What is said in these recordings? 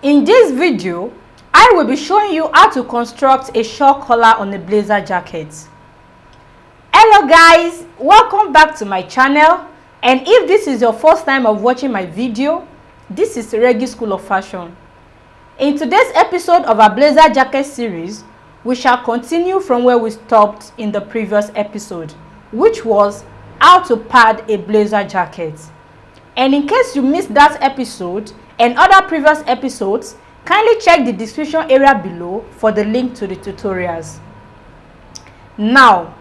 In this video, I will be showing you how to construct a shawl collar on a blazer jacket. Hello guys, welcome back to my channel, and if this is your first time of watching my video, this is Regi School of Fashion. In today's episode of our blazer jacket series, we shall continue from where we stopped in the previous episode, which was how to pad a blazer jacket. And in case you missed that episode and other previous episodes, kindly check the description area below for the link to the tutorials. Now,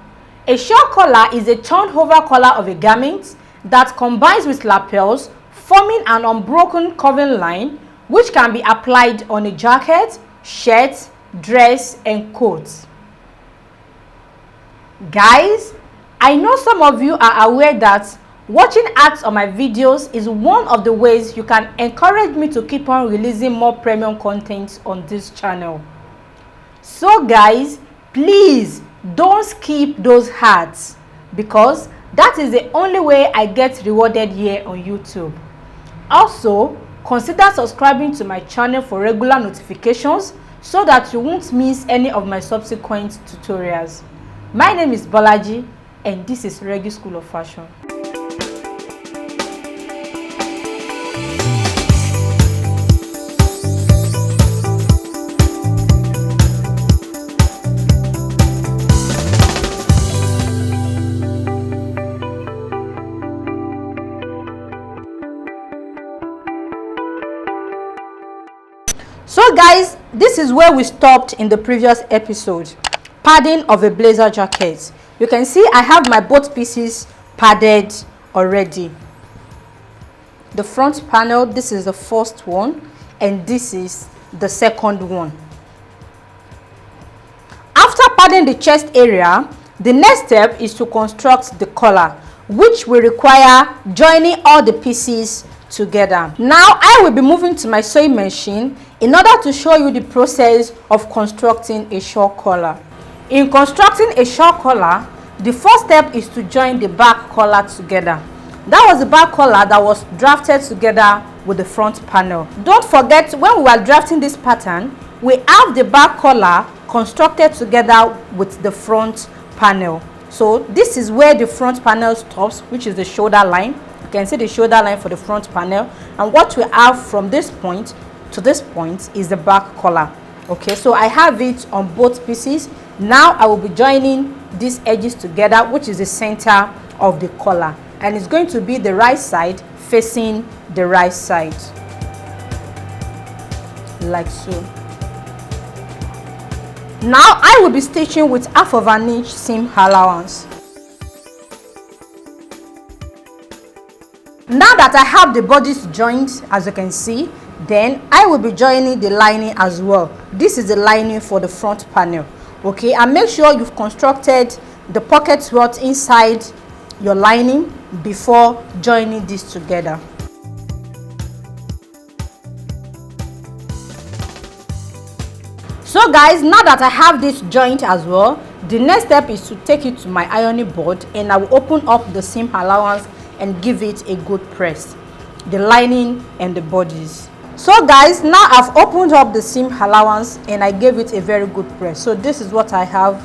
a shawl collar is a turned over collar of a garment that combines with lapels, forming an unbroken curving line which can be applied on a jacket, shirt, dress and coat. Guys, I know some of you are aware that watching ads on my videos is one of the ways you can encourage me to keep on releasing more premium content on this channel. So guys, please don't skip those ads, because that is the only way I get rewarded here on YouTube. Also, consider subscribing to my channel for regular notifications so that you won't miss any of my subsequent tutorials. My name is Bolaji and this is Regi School of Fashion. So guys, this is where we stopped in the previous episode. Padding of a blazer jacket. You can see I have my both pieces padded already. The front panel, this is the first one and this is the second one. After padding the chest area, the next step is to construct the collar, which will require joining all the pieces together. Now I will be moving to my sewing machine in order to show you the process of constructing a shawl collar. In constructing a shawl collar, the first step is to join the back collar together. That was the back collar that was drafted together with the front panel. Don't forget, when we were drafting this pattern, we have the back collar constructed together with the front panel. So this is where the front panel stops, which is the shoulder line. You can see the shoulder line for the front panel, and what we have from this point to this point is the back collar. Okay, so I have it on both pieces. Now I will be joining these edges together, which is the center of the collar, and it's going to be the right side facing the right side, like so. Now I will be stitching with 1/2 inch seam allowance. Now that I have the bodice joined, as you can see, then I will be joining the lining as well. This is the lining for the front panel. Okay, and make sure you've constructed the pocket slot inside your lining before joining this together. So guys, now that I have this joint as well, the next step is to take it to my ironing board, and I will open up the seam allowance and give it a good press, the lining and the bodies. So guys, now I've opened up the seam allowance and I gave it a very good press. So this is what I have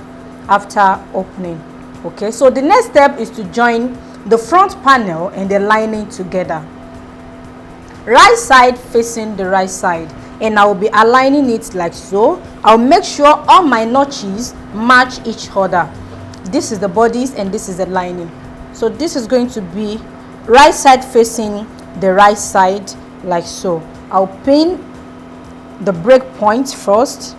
after opening. Okay, so the next step is to join the front panel and the lining together, right side facing the right side, and I will be aligning it like so. I'll make sure all my notches match each other. This is the bodies and this is the lining. So this is going to be right side facing the right side, like so. I'll pin the break point first,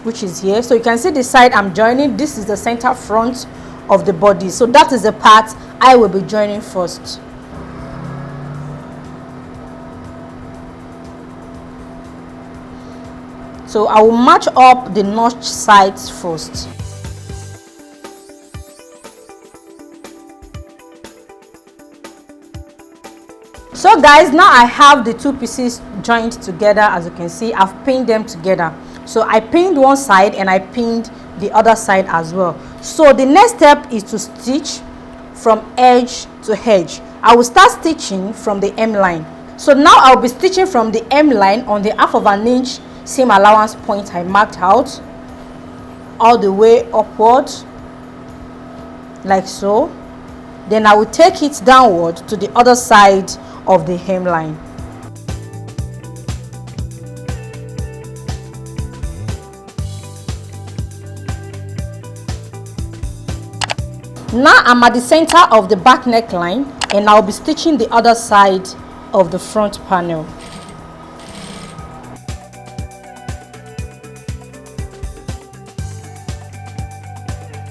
which is here. So you can see the side I'm joining. This is the center front of the body. So that is the part I will be joining first. So I will match up the notch sides first. So guys, now I have the two pieces joined together. As you can see, I've pinned them together. So I pinned one side and I pinned the other side as well. So the next step is to stitch from edge to edge. I will start stitching from the hem line. So now I'll be stitching from the hem line on the 1/2 inch seam allowance point I marked out all the way upward like so. Then I will take it downward to the other side of the hemline. Now I'm at the center of the back neckline and I'll be stitching the other side of the front panel.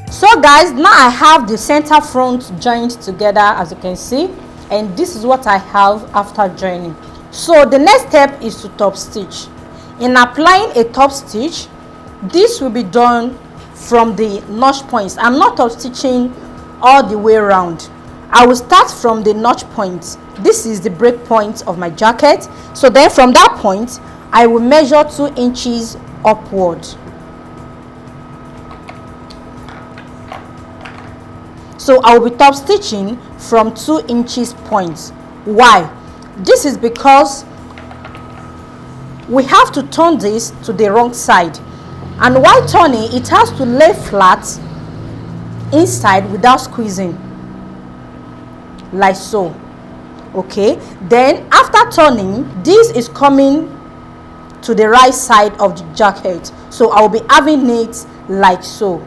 So guys, now I have the center front joined together, as you can see, and this is what I have after joining. So the next step is to top stitch. In applying a top stitch, this will be done from the notch points. I'm not top stitching all the way around. I will start from the notch point. This is the break point of my jacket. So then from that point, I will measure 2 inches upward. So I will be top stitching from 2 inches points. Why? This is because we have to turn this to the wrong side, and while turning, it has to lay flat inside without squeezing, like so. Okay, then after turning, this is coming to the right side of the jacket, so I will be having it like so.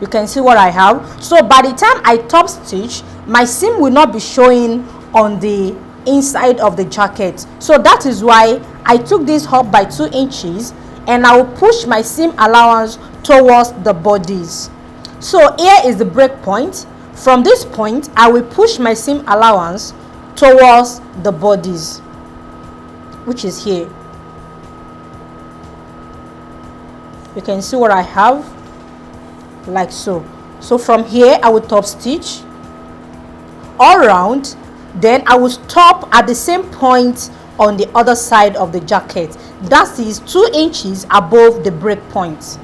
You can see what I have. So by the time I top stitch, my seam will not be showing on the inside of the jacket. So that is why I took this up by 2 inches and I will push my seam allowance towards the bodies. So here is the break point. From this point, I will push my seam allowance towards the bodies, which is here. You can see what I have, like so. So from here, I will top stitch all around, then I will stop at the same point on the other side of the jacket. That is 2 inches above the break point.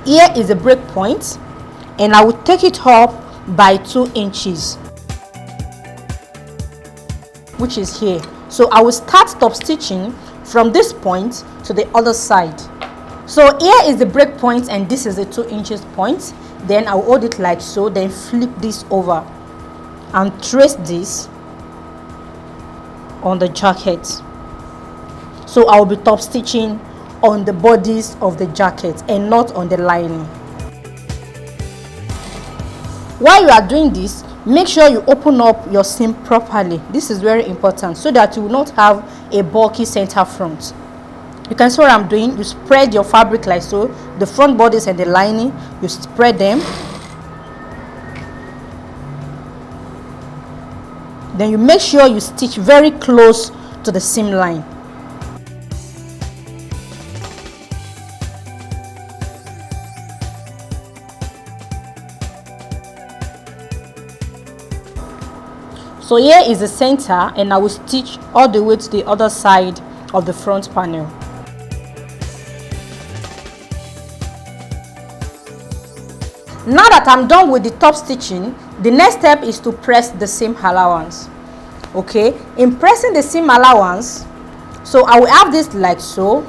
Here is the break point, and I will take it up by 2 inches, which is here. So I will start top stitching from this point to the other side. So here is the break point and this is the 2 inches point. Then I'll hold it like so, then flip this over and trace this on the jacket. So I'll be top stitching on the bodies of the jacket and not on the lining. While you are doing this, make sure you open up your seam properly. This is very important so that you will not have a bulky center front. You can see what I'm doing. You spread your fabric like so, the front bodies and the lining, you spread them. Then you make sure you stitch very close to the seam line. So here is the center, and I will stitch all the way to the other side of the front panel. Now that I'm done with the top stitching, the next step is to press the seam allowance. Okay, in pressing the seam allowance, so I will have this like so.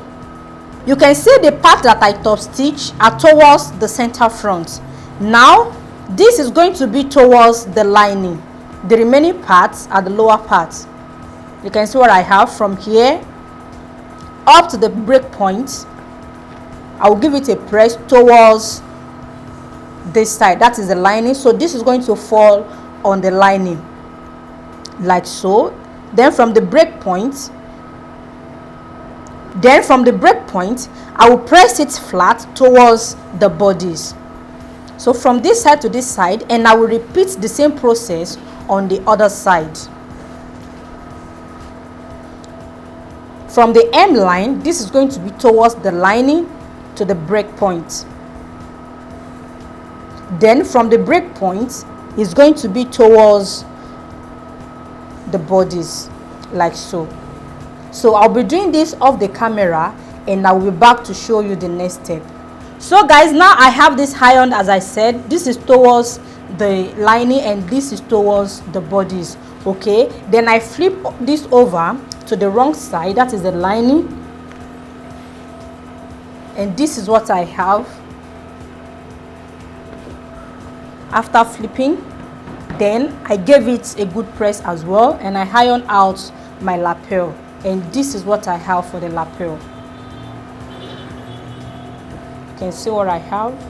You can see the part that I top stitch are towards the center front. Now this is going to be towards the lining. The remaining parts are the lower parts. You can see what I have from here up to the break point. I will give it a press towards this side, that is the lining. So this is going to fall on the lining like so. Then from the break point, I will press it flat towards the bodies. So from this side to this side, and I will repeat the same process on the other side. From the hem line, this is going to be towards the lining to the break point. Then from the break point, is going to be towards the bodies like so. So I'll be doing this off the camera and I will be back to show you the next step. So guys, now I have this ironed. As I said, this is towards the lining and this is towards the bodies. Okay, then I flip this over to the wrong side, that is the lining, and this is what I have after flipping. Then I gave it a good press as well, and I iron out my lapel, and this is what I have for the lapel. You can see what I have.